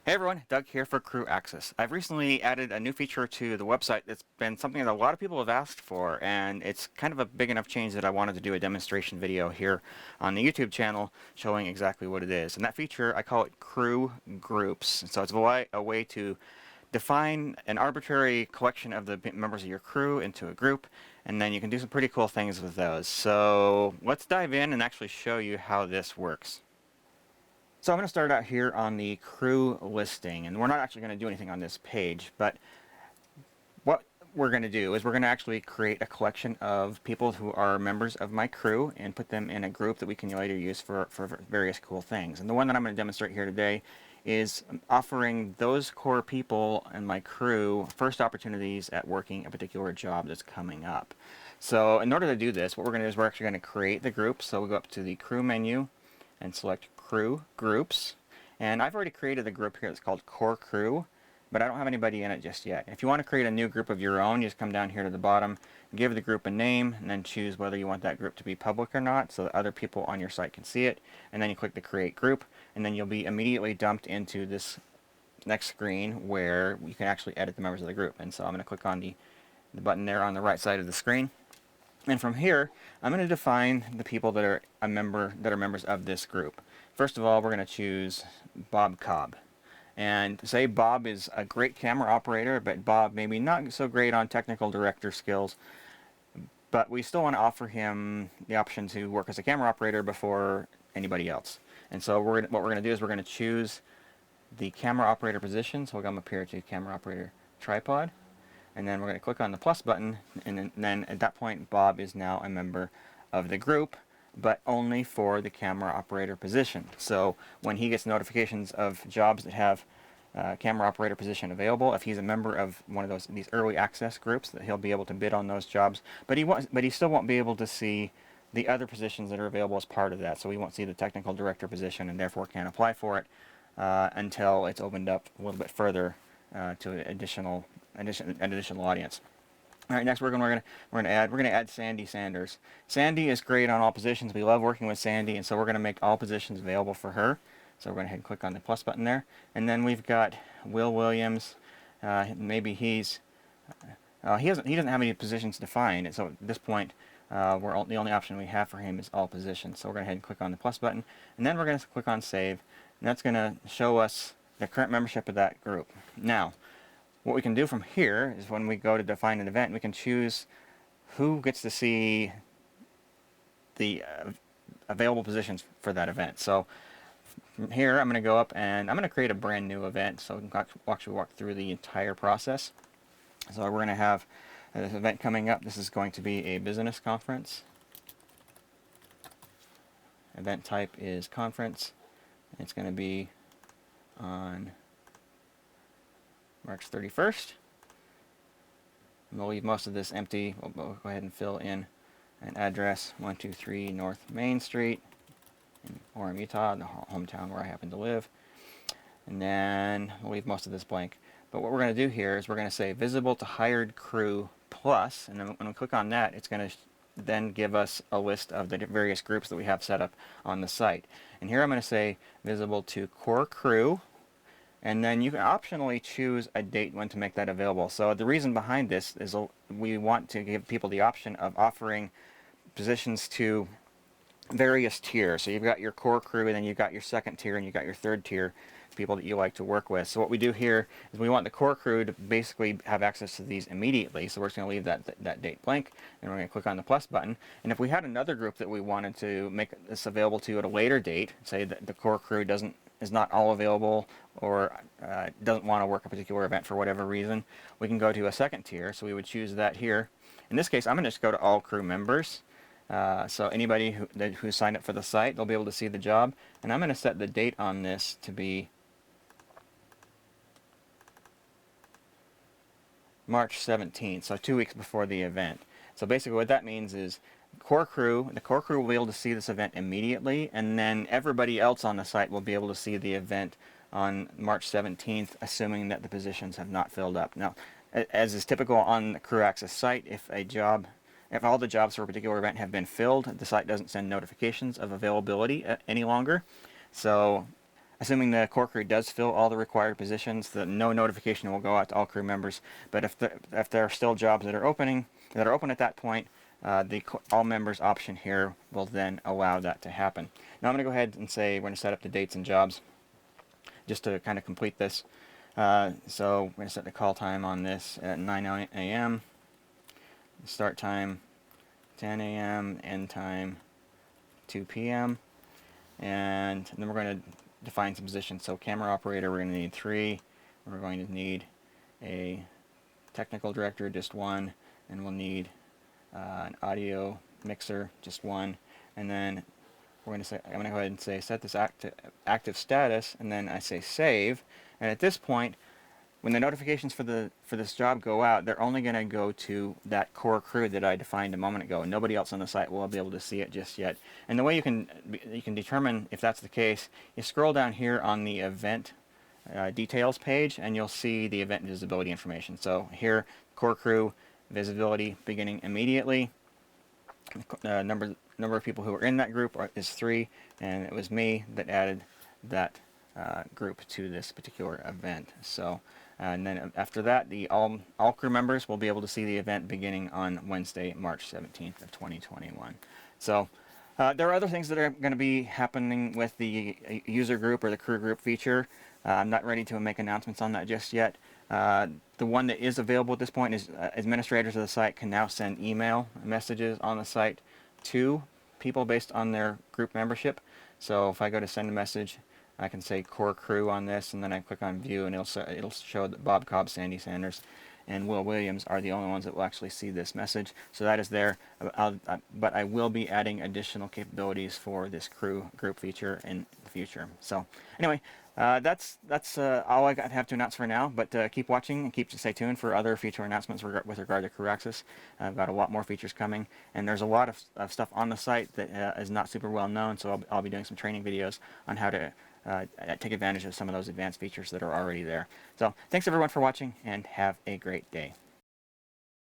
Hey everyone, Doug here for Crew Access. I've recently added a new feature to the website that's been something that a lot of people have asked for, and it's kind of a big enough change that I wanted to do a demonstration video here on the YouTube channel showing exactly what it is. And that feature, I call it Crew Groups. So it's a way to define an arbitrary collection of the members of your crew into a group, and then you can do some pretty cool things with those. So let's dive in and actually show you how this works. So I'm going to start out here on the crew listing, and we're not actually going to do anything on this page, but what we're going to do is we're going to actually create a collection of people who are members of my crew and put them in a group that we can later use for various cool things. And the one that I'm going to demonstrate here today is offering those core people in my crew first opportunities at working a particular job that's coming up. So in order to do this, what we're going to do is we're actually going to create the group. So we'll go up to the crew menu and select Crew Groups, and I've already created a group here that's called Core Crew, but I don't have anybody in it just yet. If you want to create a new group of your own, you just come down here to the bottom, give the group a name, and then choose whether you want that group to be public or not so that other people on your site can see it, and then you click the Create Group, and then you'll be immediately dumped into this next screen where you can actually edit the members of the group. And so I'm going to click on the button there on the right side of the screen. And from here, I'm going to define the people that are members of this group. First of all, we're going to choose Bob Cobb. And say Bob is a great camera operator, but Bob maybe not so great on technical director skills. But we still want to offer him the option to work as a camera operator before anybody else. And so what we're going to do is we're going to choose the camera operator position. So we'll come up here to camera operator tripod. And then we're going to click on the plus button, and then at that point Bob is now a member of the group, but only for the camera operator position. So when he gets notifications of jobs that have camera operator position available, if he's a member of one of these early access groups, that he'll be able to bid on those jobs, but he still won't be able to see the other positions that are available as part of that. So he won't see the technical director position and therefore can't apply for it until it's opened up a little bit further to an additional audience. All right, next we're going to add Sandy Sanders. Sandy is great on all positions. We love working with Sandy, and so we're going to make all positions available for her. So we're going to head and click on the plus button there, and then we've got Will Williams. Maybe he doesn't have any positions defined, and so at this point the only option we have for him is all positions. So we're going to head and click on the plus button, and then we're going to click on Save, and that's going to show us the current membership of that group. Now, what we can do from here is when we go to define an event, we can choose who gets to see the available positions for that event. So from here, I'm going to go up and I'm going to create a brand new event so we can actually walk through the entire process. So we're going to have this event coming up. This is going to be a business conference. Event type is conference. It's going to be on March 31st. We'll leave most of this empty. We'll go ahead and fill in an address, 123 North Main Street in Orem, Utah, the hometown where I happen to live. And then we'll leave most of this blank. But what we're going to do here is we're going to say visible to hired crew plus, and then when we click on that, it's going to then give us a list of the various groups that we have set up on the site. And here I'm going to say visible to core crew, and then you can optionally choose a date when to make that available. So the reason behind this is we want to give people the option of offering positions to various tiers. So you've got your core crew, and then you've got your second tier, and you've got your third tier people that you like to work with. So what we do here is we want the core crew to basically have access to these immediately. So we're just going to leave that date blank, and we're going to click on the plus button. And if we had another group that we wanted to make this available to at a later date, say that the core crew is not all available or doesn't want to work a particular event for whatever reason, we can go to a second tier. So we would choose that here. In this case, I'm going to just go to all crew members. So anybody who signed up for the site, they'll be able to see the job. And I'm going to set the date on this to be March 17th, so 2 weeks before the event. So basically what that means is the core crew will be able to see this event immediately, and then everybody else on the site will be able to see the event on March 17th, assuming that the positions have not filled up. Now, as is typical on the Crew Access site, if all the jobs for a particular event have been filled, the site doesn't send notifications of availability any longer. So assuming the core crew does fill all the required positions, no notification will go out to all crew members. But if there are still jobs that are open at that point, the all members option here will then allow that to happen. Now I'm going to go ahead and say we're going to set up the dates and jobs just to kind of complete this. So we're going to set the call time on this at 9 a.m. Start time 10 a.m. End time 2 p.m. And then we're going to define some positions. So camera operator, we're going to need 3. We're going to need a technical director, just 1, and we'll need an audio mixer, just 1. And then I'm going to go ahead and say set this active status, and then I say save. And at this point, when the notifications for this job go out, they're only going to go to that core crew that I defined a moment ago. Nobody else on the site will be able to see it just yet. And the way you can determine if that's the case, you scroll down here on the event details page, and you'll see the event visibility information. So here, core crew visibility beginning immediately. Number of people who are in that group is 3, and it was me that added that group to this particular event. So. And then after that, all crew members will be able to see the event beginning on Wednesday, March 17th of 2021. So there are other things that are going to be happening with the user group or the crew group feature. I'm not ready to make announcements on that just yet. The one that is available at this point is administrators of the site can now send email messages on the site to people based on their group membership. So if I go to send a message, I can say core crew on this, and then I click on view, and it'll show that Bob Cobb, Sandy Sanders, and Will Williams are the only ones that will actually see this message. So that is there, but I will be adding additional capabilities for this crew group feature in the future. So anyway, that's all I have to announce for now, but keep watching and stay tuned for other feature announcements with regard to crew access. I've got a lot more features coming, and there's a lot of stuff on the site that is not super well known, so I'll be doing some training videos on how to take advantage of some of those advanced features that are already there. So thanks everyone for watching, and have a great day.